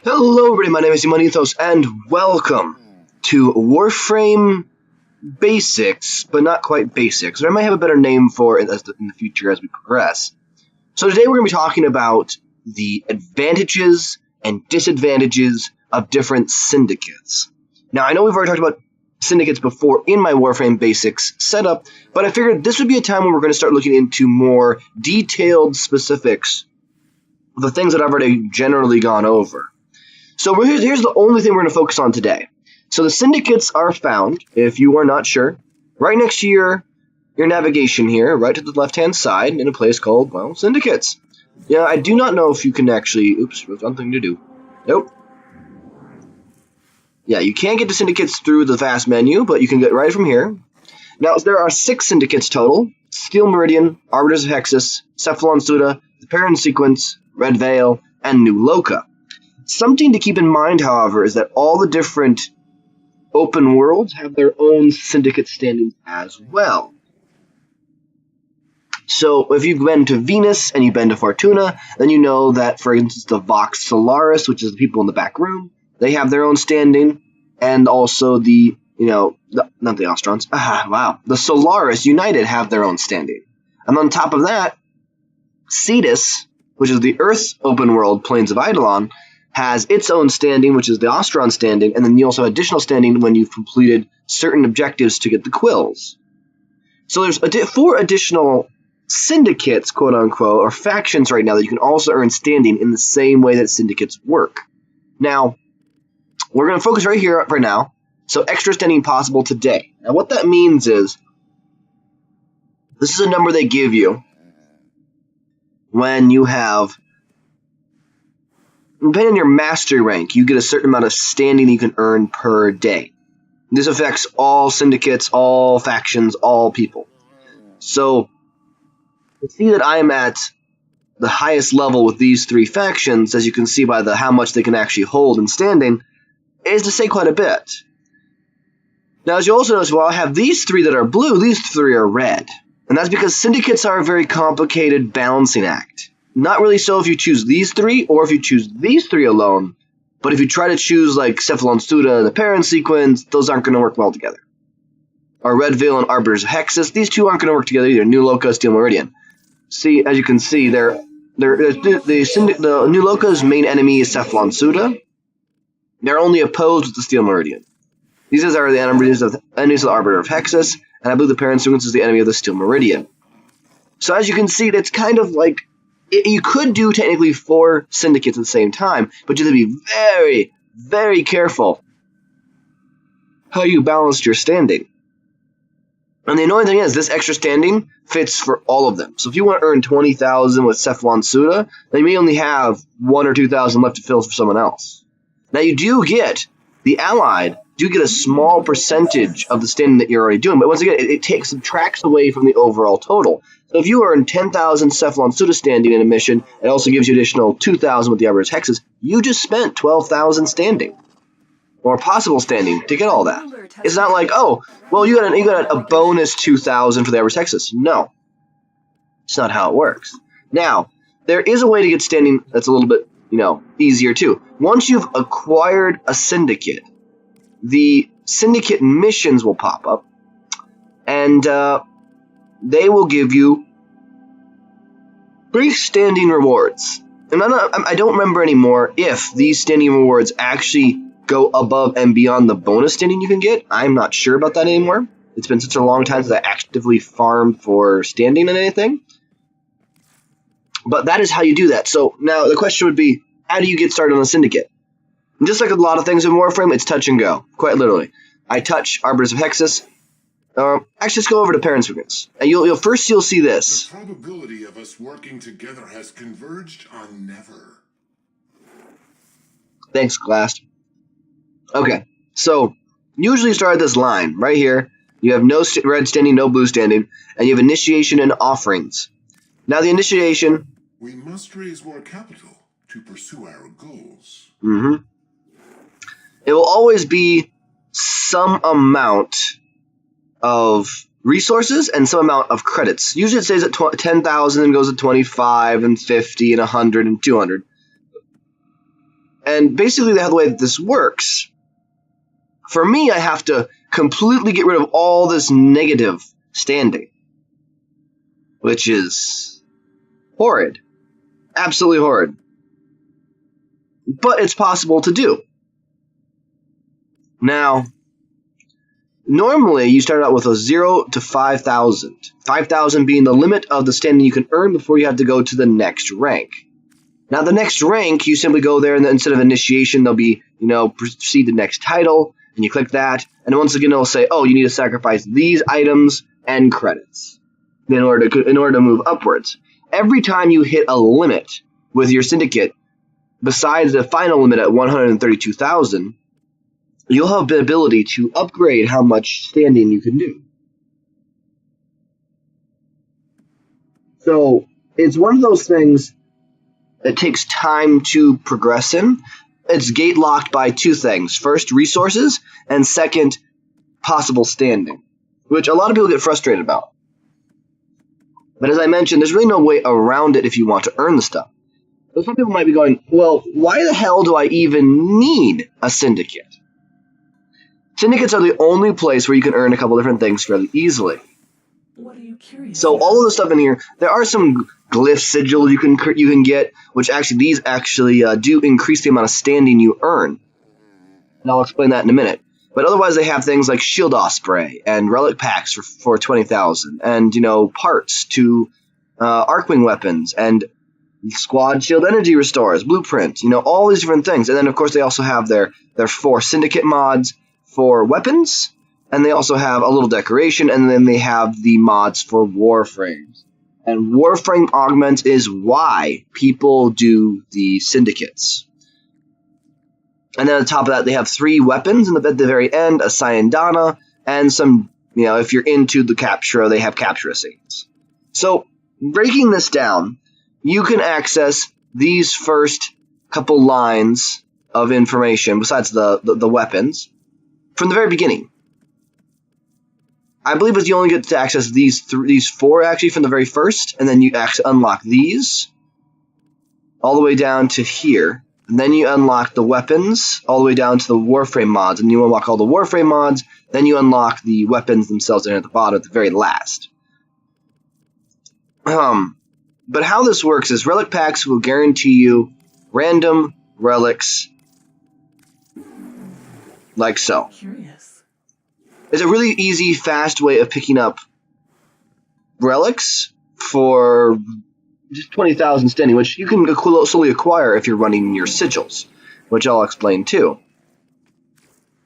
Hello everybody, my name is Imanithos, and welcome to Warframe Basics, but not quite Basics, or I might have a better name for it in the future as we progress. So today we're going to be talking about the advantages and disadvantages of different syndicates. Now, I know we've already talked about syndicates before in my Warframe Basics setup, but I figured this would be a time when we're going to start looking into more detailed specifics of the things that I've already generally gone over. So here's the only thing we're going to focus on today. So the syndicates are found, if you are not sure, right next to your navigation here, right to the left-hand side, in a place called, well, syndicates. Yeah, I do not know if you can actually... Oops, there's one thing to do. Nope. Yeah, you can't get to syndicates through the vast menu, but you can get right from here. Now, there are 6 syndicates total. Steel Meridian, Arbiters of Hexus, Cephalon Suda, the Parent Sequence, Red Veil, and New Loka. Something to keep in mind, however, is that all the different open worlds have their own syndicate standings as well. So if you've been to Venus and you've been to Fortuna, then you know that, for instance, the Vox Solaris, which is the people in the back room, they have their own standing, and also the, not the Ostrons, the Solaris United have their own standing. And on top of that, Cetus, which is the Earth open world, Plains of Eidolon, has its own standing, which is the Ostron standing, and then you also have additional standing when you've completed certain objectives to get the quills. So there's 4 additional syndicates, quote-unquote, or factions right now that you can also earn standing in the same way that syndicates work. Now, we're going to focus right here, right now, so extra standing possible today. Now, what that means is, this is a number they give you when you have... Depending on your mastery rank, you get a certain amount of standing you can earn per day. This affects all syndicates, all factions, all people. So, to see that I am at the highest level with these 3 factions, as you can see by how much they can actually hold in standing, is to say quite a bit. Now, as you also notice, while I have these 3 that are blue, these 3 are red. And that's because syndicates are a very complicated balancing act. Not really so if you choose these 3, or if you choose these 3 alone, but if you try to choose like Cephalon Suda, the Parent Sequence, those aren't going to work well together. Or Red Veil and Arbiters of Hexus, these 2 aren't going to work together either. New Loka, Steel Meridian. See, as you can see, the New Loka's main enemy is Cephalon Suda. They're only opposed with the Steel Meridian. These are the enemies of the Arbiter of Hexus, and I believe the Parent Sequence is the enemy of the Steel Meridian. So as you can see, that's kind of like... You could do technically 4 syndicates at the same time, but you have to be very, very careful how you balance your standing. And the annoying thing is, this extra standing fits for all of them. So if you want to earn 20,000 with Cephalon Suda, then you may only have 1 or 2,000 left to fill for someone else. Now you do get, the Allied do get a small percentage of the standing that you're already doing, but once again, it subtracts away from the overall total. So if you earn 10,000 Cephalon Suda standing in a mission, it also gives you additional 2,000 with the Arbiter's Hexes, you just spent 12,000 standing. Or possible standing to get all that. It's not like, oh, well, you got a bonus 2,000 for the Arbiter's Hexes. No. It's not how it works. Now, there is a way to get standing that's a little bit, easier too. Once you've acquired a syndicate, the syndicate missions will pop up, and they will give you brief standing rewards. And I don't remember anymore if these standing rewards actually go above and beyond the bonus standing you can get. I'm not sure about that anymore. It's been such a long time since I actively farmed for standing and anything. But that is how you do that. So now the question would be, how do you get started on a syndicate? And just like a lot of things in Warframe, it's touch and go, quite literally. I touch Arbiters of Hexus. Actually, let's go over to Parent Sequence. And you'll see this. The probability of us working together has converged on never. Thanks, Glass. Okay, so usually you start at this line right here. You have no red standing, no blue standing, and you have initiation and offerings. Now the initiation... We must raise more capital to pursue our goals. It will always be some amount of resources and some amount of credits. Usually it stays at 10,000 and goes to 25 and 50 and 100 and 200. And basically the way that this works, for me, I have to completely get rid of all this negative standing, which is horrid. Absolutely horrid. But it's possible to do. Now, normally you start out with a 0 to 5,000. 5,000 being the limit of the standing you can earn before you have to go to the next rank. Now, the next rank, you simply go there, and instead of initiation, there'll be, proceed to the next title, and you click that, and once again, it'll say, oh, you need to sacrifice these items and credits in order to move upwards. Every time you hit a limit with your syndicate, besides the final limit at 132,000, you'll have the ability to upgrade how much standing you can do. So, it's one of those things that takes time to progress in. It's gate locked by two things. First, resources, and second, possible standing, which a lot of people get frustrated about. But as I mentioned, there's really no way around it if you want to earn the stuff. So some people might be going, well, why the hell do I even need a syndicate? Syndicates are the only place where you can earn a couple different things fairly easily. What are you curious So about? all of the stuff in here, there are some glyph sigils you can get, which these do increase the amount of standing you earn. And I'll explain that in a minute. But otherwise, they have things like Shield Osprey and Relic Packs for 20,000, and parts to Arcwing weapons and Squad Shield Energy Restores, Blueprint, all these different things. And then of course they also have their 4 Syndicate mods for weapons. And they also have a little decoration, and then they have the mods for Warframes. And Warframe Augment is why people do the Syndicates. And then on top of that, they have 3 weapons at the very end, a Syandana, and some, if you're into the Captura, they have Captura scenes. So, breaking this down, you can access these first couple lines of information, besides the weapons, from the very beginning. I believe you only get to access these 4 actually from the very first, and then you actually unlock these all the way down to here. And then you unlock the weapons all the way down to the Warframe mods, and you unlock all the Warframe mods, then you unlock the weapons themselves at the bottom at the very last. But how this works is Relic Packs will guarantee you random relics like so. Curious. It's a really easy, fast way of picking up relics for just 20,000 standing, which you can slowly acquire if you're running your sigils, which I'll explain too.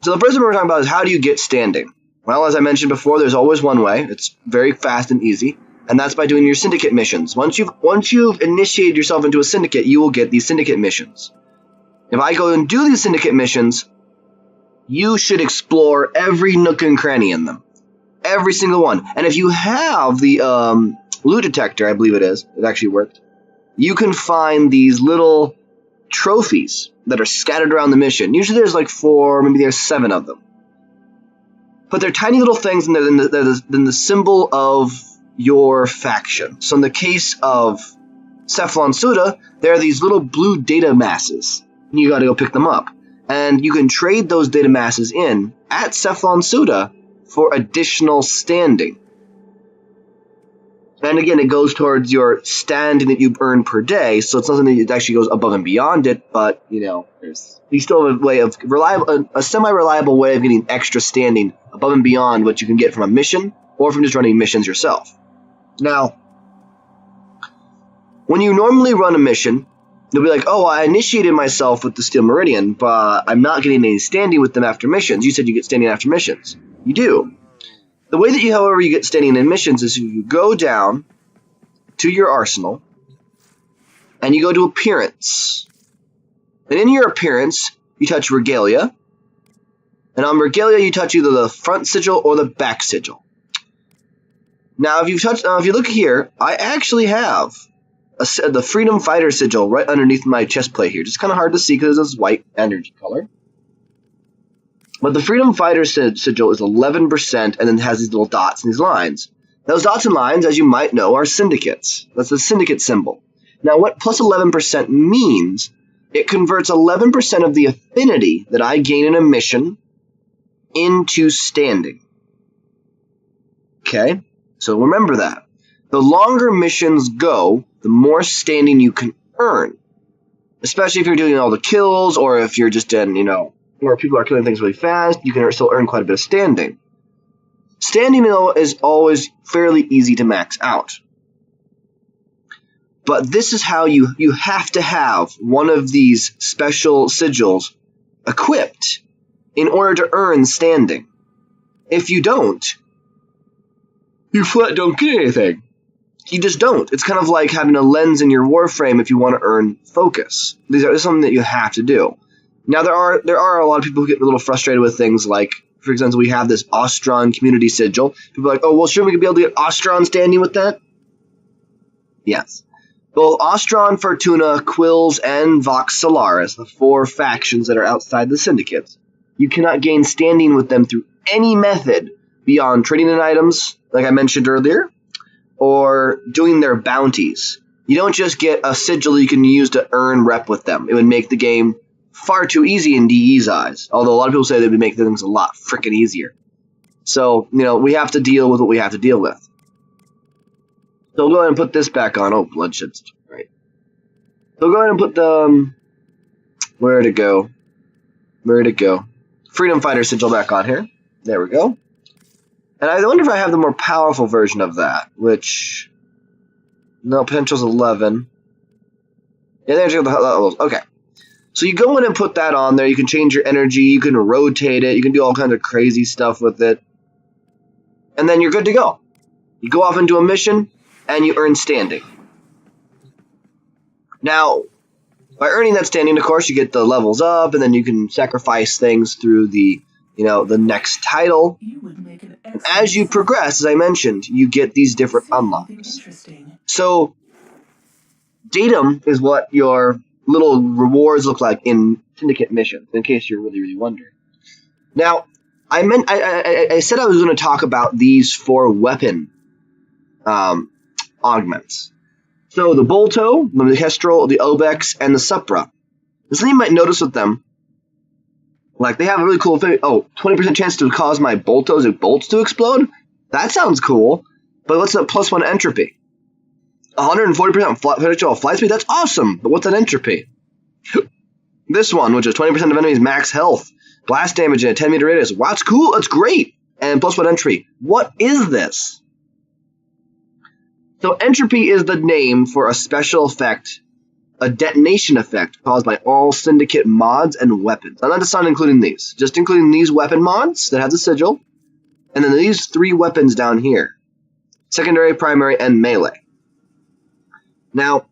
So the first thing we're talking about is how do you get standing? Well, as I mentioned before, there's always one way. It's very fast and easy, and that's by doing your syndicate missions. Once you've initiated yourself into a syndicate, you will get these syndicate missions. If I go and do these syndicate missions, you should explore every nook and cranny in them. Every single one. And if you have the loot detector, I believe it actually worked, you can find these little trophies that are scattered around the mission. Usually there's like 4, maybe there's 7 of them. But they're tiny little things, and they're the symbol of your faction. So in the case of Cephalon Suda, there are these little blue data masses, and you gotta go pick them up. And you can trade those data masses in at Cephalon Suda for additional standing. And again, it goes towards your standing that you earn per day, so it's nothing that actually goes above and beyond it, but, you still have a way of a semi-reliable way of getting extra standing above and beyond what you can get from a mission or from just running missions yourself. Now, when you normally run a mission, you'll be like, oh, I initiated myself with the Steel Meridian, but I'm not getting any standing with them after missions. You said you get standing after missions. You do. The way that however, you get standing in missions is you go down to your arsenal, and you go to Appearance. And in your Appearance, you touch Regalia. And on Regalia, you touch either the front sigil or the back sigil. Now, if you look here, I actually have the Freedom Fighter sigil right underneath my chest plate here. Just kind of hard to see because it's white energy color. But the Freedom Fighter sigil is 11% and then has these little dots and these lines. Those dots and lines, as you might know, are syndicates. That's the syndicate symbol. Now, what plus 11% means it converts 11% of the affinity that I gain in a mission into standing. Okay? So remember that. The longer missions go, the more standing you can earn. Especially if you're doing all the kills, or if you're just in, where people are killing things really fast, you can still earn quite a bit of standing. Standing, though, is always fairly easy to max out. But this is how you have to have one of these special sigils equipped in order to earn standing. If you don't, you flat don't get anything. You just don't. It's kind of like having a lens in your Warframe if you want to earn focus. This is something that you have to do. Now, there are a lot of people who get a little frustrated with things like, for example, we have this Ostron community sigil. People are like, oh, well, shouldn't we be able to get Ostron standing with that? Yes. Both Ostron, Fortuna, Quills, and Vox Solaris, the 4 factions that are outside the Syndicates, you cannot gain standing with them through any method beyond trading in items, like I mentioned earlier, or doing their bounties. You don't just get a sigil you can use to earn rep with them. It would make the game far too easy in DE's eyes. Although a lot of people say they would make things a lot freaking easier. So, we have to deal with what we have to deal with. So we'll go ahead and put this back on. Oh, bloodshed. Right. So go ahead and put the... Where'd it go? Freedom Fighter sigil back on here. There we go. And I wonder if I have the more powerful version of that, which... No, potential's 11. Yeah, there's the levels. Okay. So you go in and put that on there. You can change your energy. You can rotate it. You can do all kinds of crazy stuff with it. And then you're good to go. You go off into a mission, and you earn standing. Now, by earning that standing, of course, you get the levels up, and then you can sacrifice things through the, the next title. And as you progress, as I mentioned, you get these different unlocks. So, datum is what your little rewards look like in Syndicate missions, in case you're really, really wondering. Now, I said I was going to talk about these 4 weapon augments. So the Bolto, the Kestrel, the Obex, and the Supra. Something you might notice with them, like they have a really cool thing. Oh, 20% chance to cause my bolts to explode? That sounds cool. But what's that +1 entropy? 140% flight speed? That's awesome. But what's that entropy? This one, which is 20% of enemies max health. Blast damage in a 10-meter radius. Wow, that's cool. That's great. And +1 entropy. What is this? So entropy is the name for a special effect, a detonation effect caused by all Syndicate mods and weapons. I'm not including these, just including these weapon mods that have the sigil, and then these 3 weapons down here, secondary, primary, and melee. Now,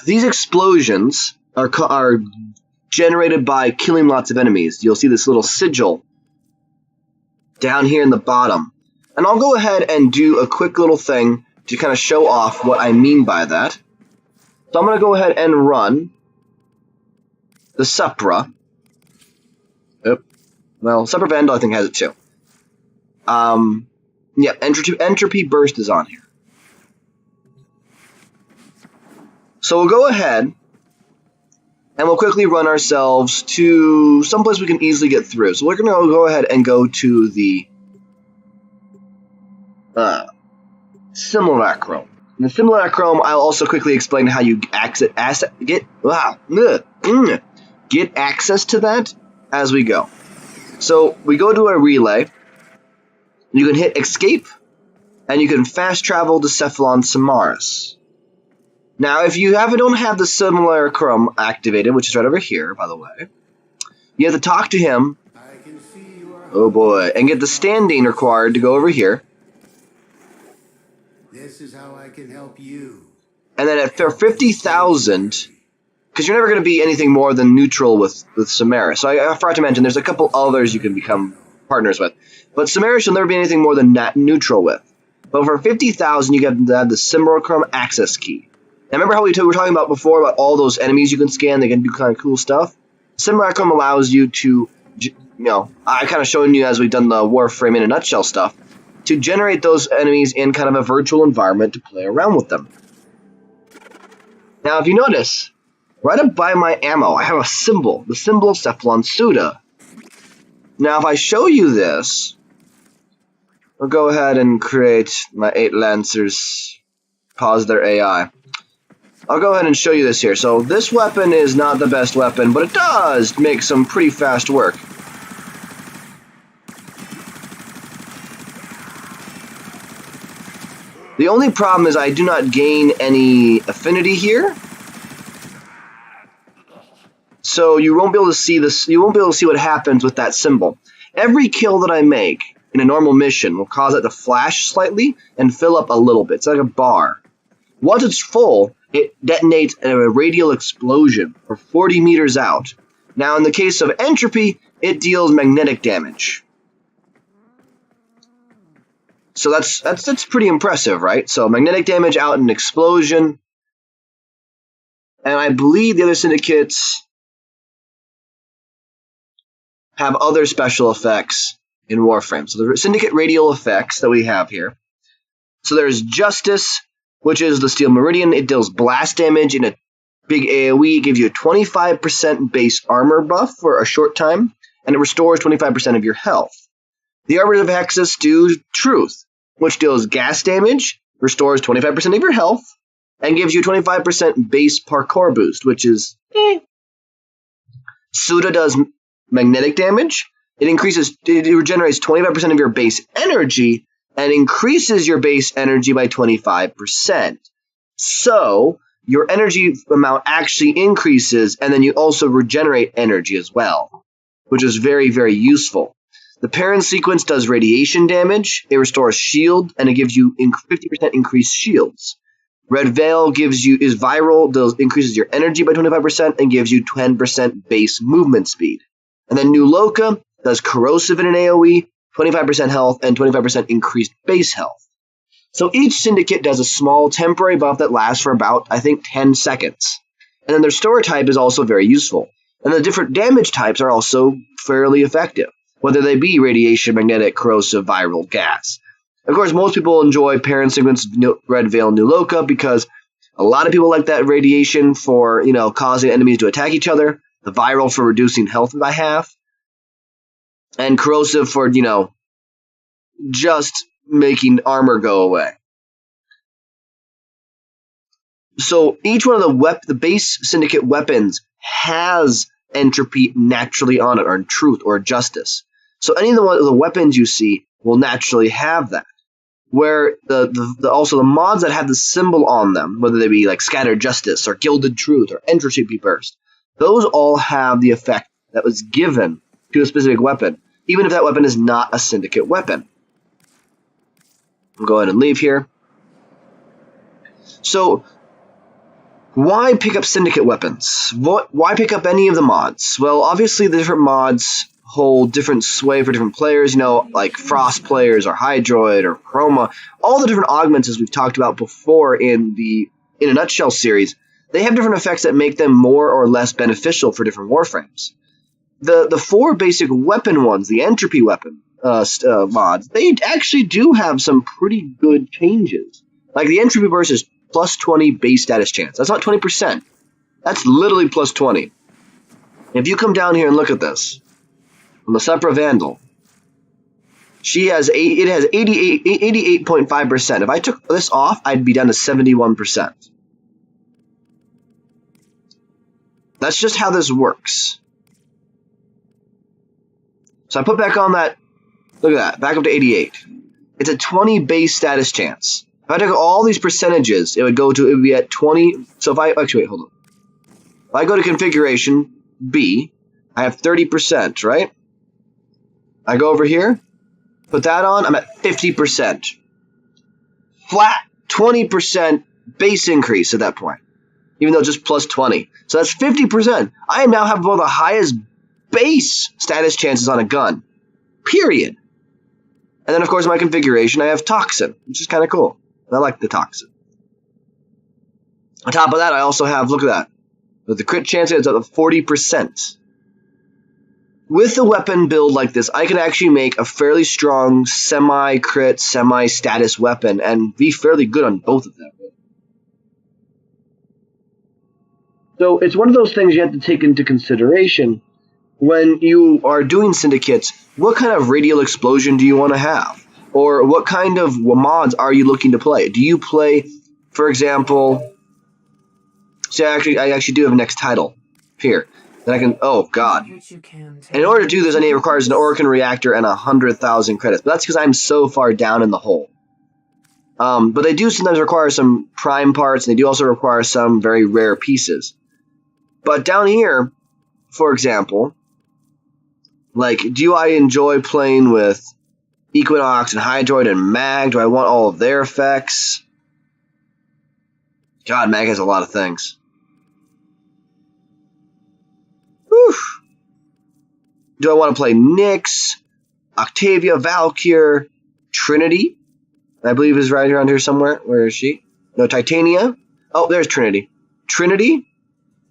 these explosions are generated by killing lots of enemies. You'll see this little sigil down here in the bottom. And I'll go ahead and do a quick little thing to kind of show off what I mean by that. So I'm going to go ahead and run the Supra. Well, Supra Vandal I think has it too. Yeah, Entropy Burst is on here. So we'll go ahead and we'll quickly run ourselves to someplace we can easily get through. So we're going to go ahead and go to the Simulacrum. In the Simulacrum, I'll also quickly explain how you get access to that as we go. So we go to a relay. You can hit escape, and you can fast travel to Cephalon Samaris. Now, if you don't have the Simulacrum activated, which is right over here, by the way, you have to talk to him. Oh boy, and get the standing required to go over here. This is how I can help you. And then for 50,000, because you're never going to be anything more than neutral with Samaris. So I forgot to mention, there's a couple others you can become partners with. But Samaris you'll never be anything more than neutral with. But for 50,000, you get to have the Simulacrum access key. Now remember how we were talking about before about all those enemies you can scan, they can do kind of cool stuff? Simulacrum allows you to, I kind of showing you as we've done the Warframe in a nutshell stuff, to generate those enemies in kind of a virtual environment to play around with them. Now, if you notice, right up by my ammo, I have a symbol, the symbol of Cephalon Suda. Now, if I show you this, I'll go ahead and create my 8 Lancers, pause their AI. I'll go ahead and show you this here. So this weapon is not the best weapon, but it does make some pretty fast work. The only problem is I do not gain any affinity here. So you won't be able to see this. You won't be able to see what happens with that symbol. Every kill that I make in a normal mission will cause it to flash slightly and fill up a little bit. It's like a bar. Once it's full, it detonates a radial explosion for 40 meters out. Now, in the case of entropy, it deals magnetic damage. So that's pretty impressive, right? So magnetic damage out in an explosion. And I believe the other syndicates have other special effects in Warframe. So the syndicate radial effects that we have here. So there's Justice, which is the Steel Meridian. It deals blast damage in a big AoE. It gives you a 25% base armor buff for a short time, and it restores 25% of your health. The Arbiters of Hexus do Truth, which deals gas damage, restores 25% of your health, and gives you 25% base parkour boost, which is Suda does magnetic damage. It regenerates 25% of your base energy and increases your base energy by 25%. So your energy amount actually increases, and then you also regenerate energy as well, which is very, very useful. The Parent sequence does radiation damage. It restores shield, and it gives you 50% increased shields. Red Veil is viral, increases your energy by 25% and gives you 10% base movement speed. And then New Loka does corrosive in an AoE, 25% health, and 25% increased base health. So each syndicate does a small temporary buff that lasts for about, I think, 10 seconds. And then their store type is also very useful. And the different damage types are also fairly effective, whether they be radiation, magnetic, corrosive, viral, gas. Of course, most people enjoy Parent Sequence, Red Veil, New Loka because a lot of people like that radiation for, causing enemies to attack each other, the viral for reducing health by half, and corrosive for, just making armor go away. So each one of the base syndicate weapons has entropy naturally on it, or truth, or justice. So any of the weapons you see will naturally have that. Where also the mods that have the symbol on them, whether they be like Scattered Justice or Gilded Truth or Entropy Burst, those all have the effect that was given to a specific weapon, even if that weapon is not a syndicate weapon. I'll go ahead and leave here. So why pick up syndicate weapons? Why pick up any of the mods? Well, obviously the different mods hold different sway for different players, like Frost players or Hydroid or Chroma. All the different augments, as we've talked about before in a Nutshell series, they have different effects that make them more or less beneficial for different warframes. The 4 basic weapon ones, the entropy weapon mods, they actually do have some pretty good changes. Like the entropy burst is plus 20 base status chance. That's not 20%. That's literally plus 20. If you come down here and look at this, on the Sepra Vandal, it has 88.5%. If I took this off, I'd be down to 71%. That's just how this works. So I put back on that, look at that, back up to 88. It's a 20 base status chance. If I took all these percentages, it would be at 20. So if I, actually, wait, hold on. If I go to configuration B, I have 30%, right? I go over here, put that on, I'm at 50%. Flat 20% base increase at that point, even though just plus 20. So that's 50%. I now have one of the highest base status chances on a gun, period. And then, of course, in my configuration, I have Toxin, which is kind of cool. I like the Toxin. On top of that, I also have, look at that, with the crit chance, it's up to 40%. With a weapon build like this, I can actually make a fairly strong semi-crit, semi-status weapon and be fairly good on both of them. So it's one of those things you have to take into consideration when you are doing syndicates. What kind of radial explosion do you want to have? Or what kind of mods are you looking to play? Do you play, for example, I actually do have a next title here that I can, oh god. Which you can And in order to do this, I need, it requires an Orkin reactor and 100,000 credits. But that's because I'm so far down in the hole. But they do sometimes require some prime parts, and they do also require some very rare pieces. But down here, for example, like, do I enjoy playing with Equinox and Hydroid and Mag? Do I want all of their effects? God, Mag has a lot of things. Whew. Do I want to play Nyx, Octavia, Valkyr, Trinity? I believe is right around here somewhere. Where is she? No, Titania. Oh, there's Trinity. Trinity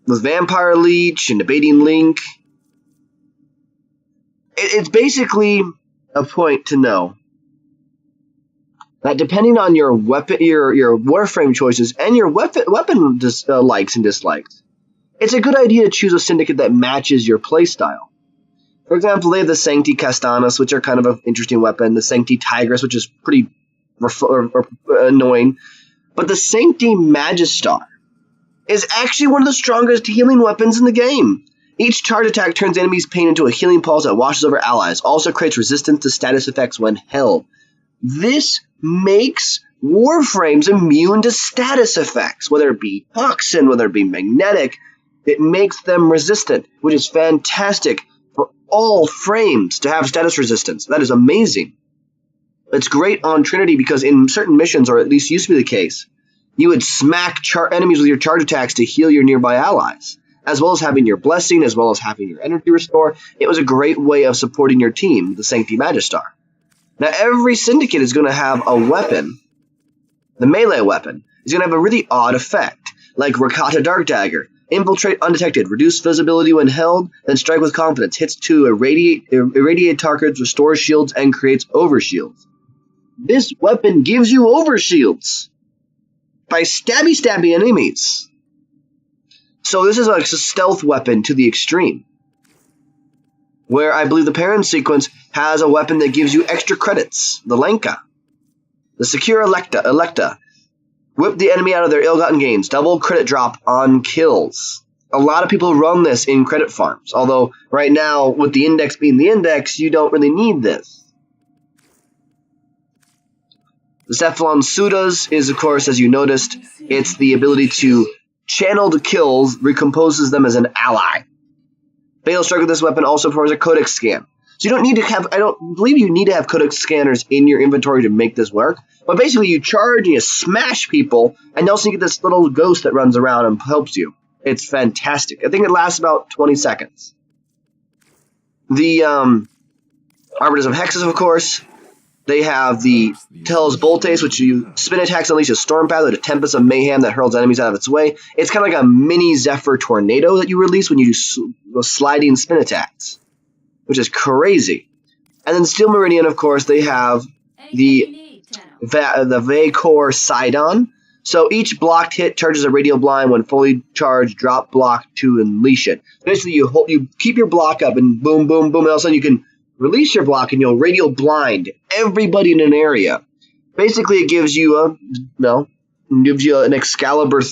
with Vampire Leech and Debating Link. It's basically a point to know that depending on your weapon, your Warframe choices, and your weapon likes and dislikes, it's a good idea to choose a syndicate that matches your playstyle. For example, they have the Sancti Castanas, which are kind of an interesting weapon. The Sancti Tigress, which is pretty annoying. But the Sancti Magistar is actually one of the strongest healing weapons in the game. Each charge attack turns enemies' pain into a healing pulse that washes over allies. Also creates resistance to status effects when held. This makes Warframes immune to status effects, whether it be toxin, whether it be magnetic. It makes them resistant, which is fantastic for all frames to have status resistance. That is amazing. It's great on Trinity because in certain missions, or at least used to be the case, you would smack enemies with your charge attacks to heal your nearby allies, as well as having your blessing, as well as having your energy restore. It was a great way of supporting your team, the Sancti Magistar. Now, every syndicate is going to have a weapon. The melee weapon is going to have a really odd effect, like Rakata Dark Dagger. Infiltrate undetected, reduce visibility when held, then strike with confidence. Hits to irradiate targets, restores shields, and creates overshields. This weapon gives you overshields by stabbing enemies. So this is like a stealth weapon to the extreme. Where I believe the parent sequence has a weapon that gives you extra credits, the Lenka. The Secure Electa. Whip the enemy out of their ill-gotten gains. Double credit drop on kills. A lot of people run this in credit farms. Although, right now, with the index being the index, you don't really need this. The Cephalon Sudas is, of course, as you noticed, it's the ability to channel the kills, recomposes them as an ally. Fatal Strike with this weapon also performs a codex scan. So you don't need to have, I don't believe you need to have codex scanners in your inventory to make this work. But basically you charge and you smash people, and also you get this little ghost that runs around and helps you. It's fantastic. I think it lasts about 20 seconds. The Arbiters of Hexes, of course. They have the Tellus Boltes, which you spin attacks unleash a storm path with a tempest of mayhem that hurls enemies out of its way. It's kind of like a mini Zephyr tornado that you release when you do sliding spin attacks, which is crazy. And then Steel Meridian, of course, they have the Vacor Sidon. So each blocked hit charges a radial blind. When fully charged, drop block to unleash it. Basically, you keep your block up and boom, boom, boom, and all of a sudden you can release your block and you'll radial blind everybody in an area. Basically, it gives you an Excalibur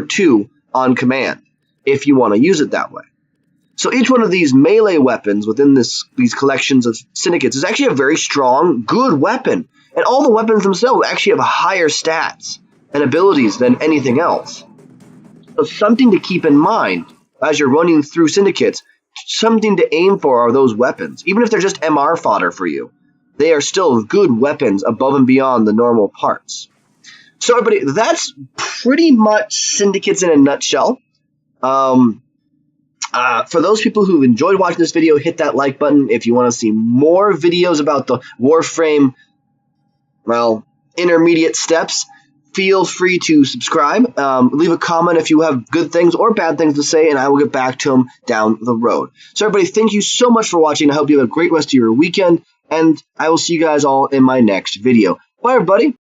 2 on command if you want to use it that way. So each one of these melee weapons within these collections of syndicates is actually a very strong, good weapon. And all the weapons themselves actually have higher stats and abilities than anything else. So something to keep in mind as you're running through syndicates. Something to aim for are those weapons. Even if they're just MR fodder for you, they are still good weapons above and beyond the normal parts. So everybody, that's pretty much syndicates in a nutshell. For those people who've enjoyed watching this video, hit that like button. If you want to see more videos about the Warframe, intermediate steps, feel free to subscribe. Leave a comment if you have good things or bad things to say, and I will get back to them down the road. So everybody, thank you so much for watching. I hope you have a great rest of your weekend, and I will see you guys all in my next video. Bye, everybody.